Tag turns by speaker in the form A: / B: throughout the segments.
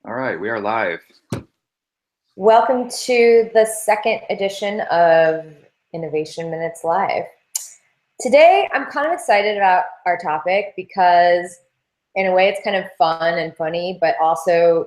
A: All right, we are live.
B: Welcome to the second edition of Innovation Minutes Live. Today, I'm kind of excited about our topic because in a way it's kind of fun and funny, but also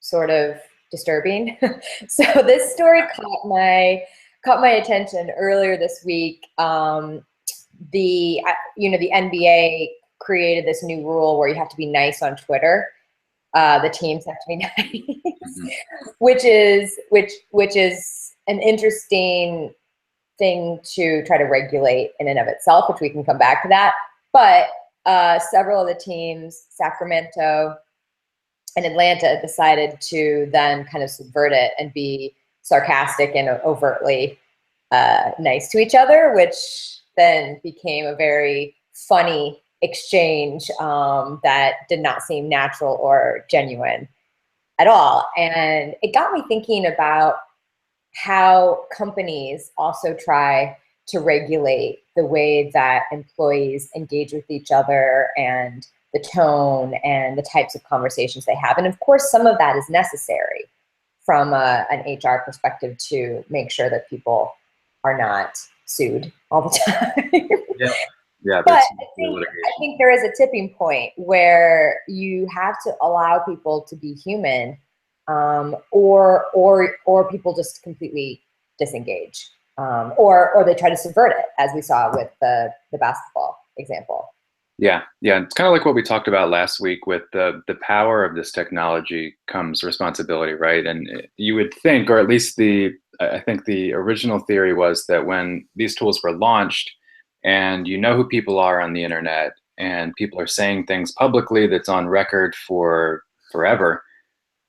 B: sort of disturbing. So this story caught my attention earlier this week. The NBA created this new rule where you have to be nice on Twitter. The teams have to be nice, which is an interesting thing to try to regulate in and of itself, which we can come back to that. But several of the teams, Sacramento and Atlanta, decided to then kind of subvert it and be sarcastic and overtly nice to each other, which then became a very funny exchange that did not seem natural or genuine at all. And it got me thinking about how companies also try to regulate the way that employees engage with each other and the tone and the types of conversations they have. And of course, some of that is necessary from an HR perspective to make sure that people are not sued all the time.
A: Yeah,
B: but I think there is a tipping point where you have to allow people to be human, or people just completely disengage, or they try to subvert it, as we saw with the basketball example.
A: Yeah. It's kind of like what we talked about last week with the power of this technology comes responsibility, right? And you would think, or at least I think the original theory was that when these tools were launched, and you know who people are on the internet, and people are saying things publicly that's on record for forever,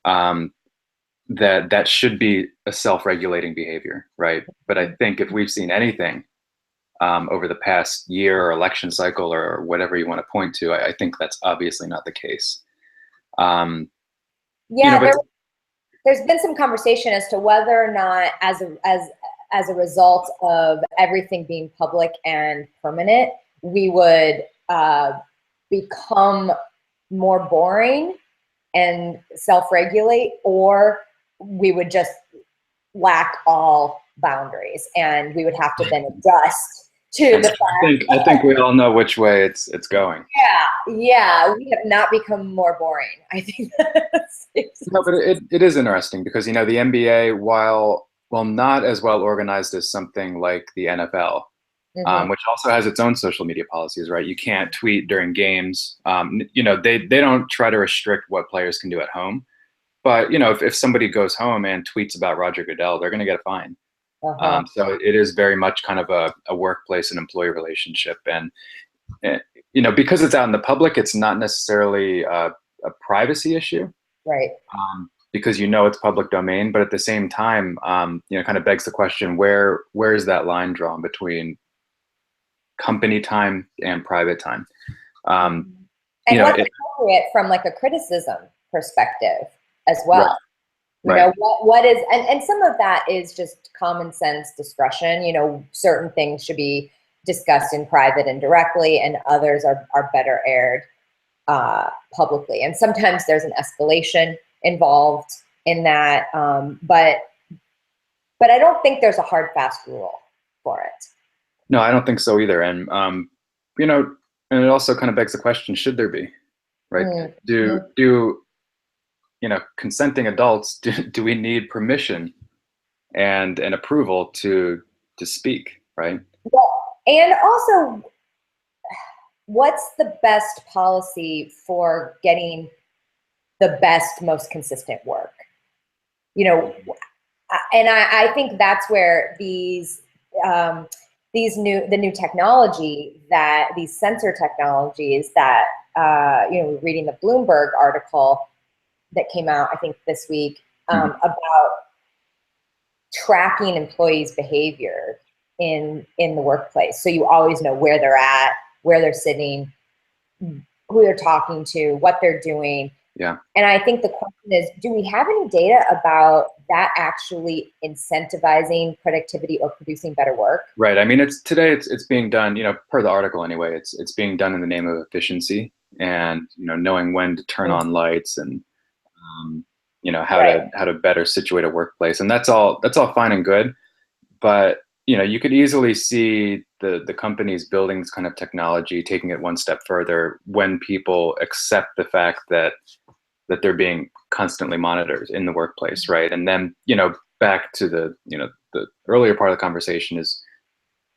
A: that should be a self-regulating behavior, right? But I think if we've seen anything over the past year or election cycle or whatever you want to point to, I think that's obviously not the case.
B: There's been some conversation as to whether or not, as a result of everything being public and permanent, we would become more boring and self-regulate, or we would just lack all boundaries and we would have to then adjust to the fact.
A: I think we all know which way it's going.
B: Yeah, we have not become more boring. I think
A: no, but it is interesting because the NBA, while not as well organized as something like the NFL, which also has its own social media policies, right? You can't tweet during games. They don't try to restrict what players can do at home, but if somebody goes home and tweets about Roger Goodell, they're going to get a fine. So it is very much kind of a workplace and employee relationship, and because it's out in the public, it's not necessarily a privacy issue,
B: right?
A: Because it's public domain, but at the same time, kind of begs the question: where is that line drawn between company time and private time?
B: And what's appropriate from like a criticism perspective as well.
A: Right.
B: What is, and some of that is just common sense discretion. Certain things should be discussed in private and directly, and others are better aired publicly. And sometimes there's an escalation involved in that, but I don't think there's a hard, fast rule for it.
A: No, I don't think so either. And and it also kind of begs the question: should there be, right? Do consenting adults, do we need permission and approval to speak, right?
B: Well, and also, what's the best policy for getting the best, most consistent work? And I think that's where the new technology, that these sensor technologies that we're reading the Bloomberg article that came out, I think this week, about tracking employees' behavior in the workplace. So you always know where they're at, where they're sitting, who they're talking to, what they're doing.
A: Yeah.
B: And I think the question is, do we have any data about that actually incentivizing productivity or producing better work?
A: Right. I mean, it's being done, per the article anyway, it's being done in the name of efficiency and, knowing when to turn on lights and, you know, how
B: Right.
A: to better situate a workplace, and that's all fine and good. But you know, you could easily see the company's building this kind of technology, taking it one step further when people accept the fact that they're being constantly monitored in the workplace, right? And then, you know, back to the, you know, the earlier part of the conversation is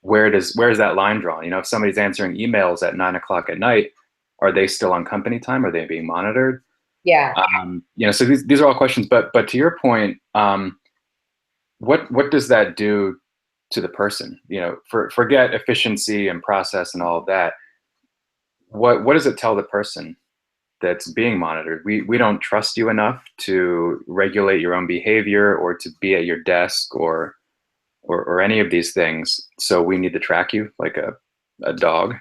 A: where's that line drawn? You know, if somebody's answering emails at 9 o'clock at night, are they still on company time? Are they being monitored?
B: Yeah.
A: You know, so these are all questions. But to your point, what does that do to the person? You know, forget efficiency and process and all of that. What does it tell the person that's being monitored? We don't trust you enough to regulate your own behavior or to be at your desk or any of these things. So we need to track you like a dog.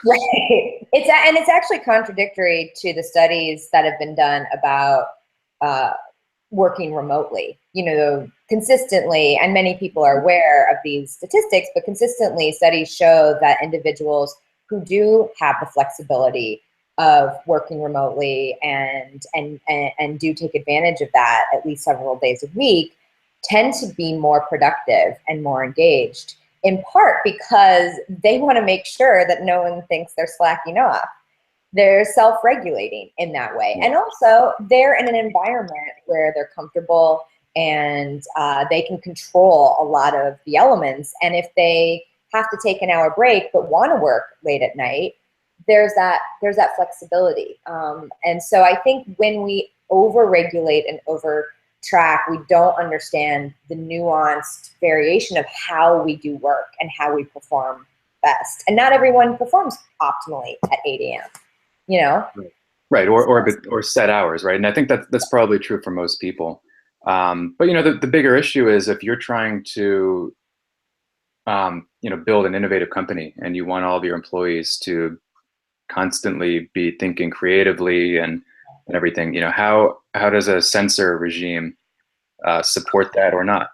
B: Right. It's actually contradictory to the studies that have been done about uh, working remotely. You know, consistently, and many people are aware of these statistics, but consistently studies show that individuals who do have the flexibility of working remotely and do take advantage of that at least several days a week tend to be more productive and more engaged, in part because they want to make sure that no one thinks they're slacking off. They're self-regulating in that way. And also they're in an environment where they're comfortable and they can control a lot of the elements. And if they have to take an hour break but want to work late at night, there's that flexibility. And so I think when we over-regulate and over-track, we don't understand the nuanced variation of how we do work and how we perform best. And not everyone performs optimally at 8 a.m. You know?
A: Right, or set hours, right? And I think that's probably true for most people. But you know, the bigger issue is if you're trying to you know, build an innovative company and you want all of your employees to constantly be thinking creatively and everything, you know, how does a censor regime support that or not?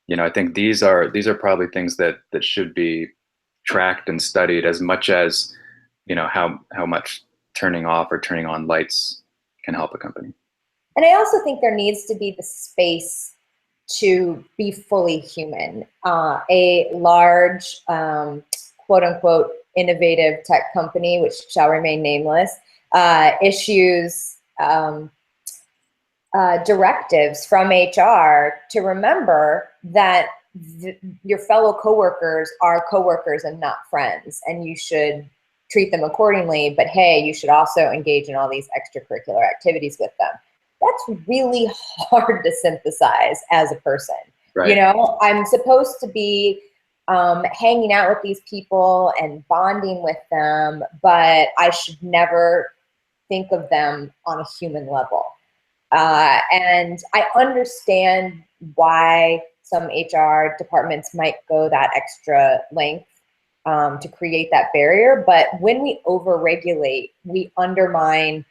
A: You know, I think these are probably things that should be tracked and studied as much as, you know, how much turning off or turning on lights can help a company.
B: And I also think there needs to be the space to be fully human. A large, quote unquote, innovative tech company, which shall remain nameless, issues directives from HR to remember that your fellow coworkers are coworkers and not friends, and you should treat them accordingly. But hey, you should also engage in all these extracurricular activities with them. That's really hard to synthesize as a person.
A: Right.
B: You know, I'm supposed to be hanging out with these people and bonding with them, but I should never think of them on a human level. And I understand why some HR departments might go that extra length to create that barrier. But when we overregulate, we undermine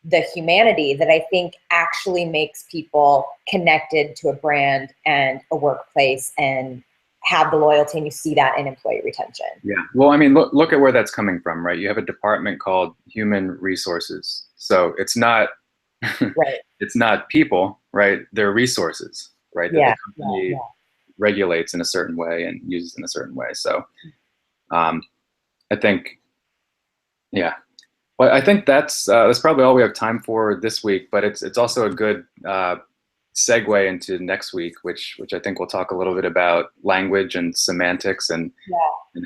B: the humanity that I think actually makes people connected to a brand and a workplace and have the loyalty, and you see that in employee retention.
A: Yeah. Well, I mean, look at where that's coming from, right? You have a department called Human Resources. So it's not
B: Right.
A: it's not people, right? They're resources, right? That
B: Yeah.
A: the company regulates in a certain way and uses in a certain way. So I think, yeah. Well, I think that's probably all we have time for this week. But it's also a good segue into next week, which I think we'll talk a little bit about language and semantics and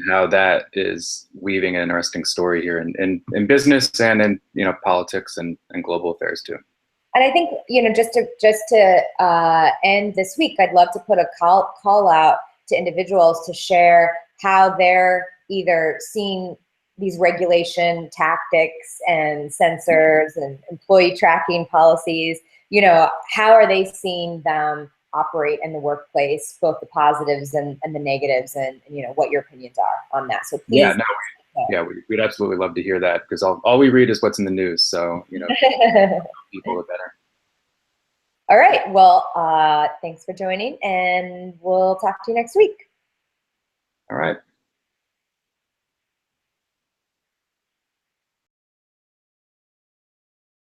A: how that is weaving an interesting story here in business and in, you know, politics and global affairs too.
B: And I think, you know, just to end this week, I'd love to put a call out to individuals to share how they're either seeing these regulation tactics and censors and employee tracking policies. You know, how are they seeing them operate in the workplace, both the positives and the negatives, and you know, what your opinions are on that. So please.
A: Yeah, no, yeah, we'd absolutely love to hear that, because all we read is what's in the news. So, you know, people are better.
B: All right. Well, thanks for joining, and we'll talk to you next week.
A: All right.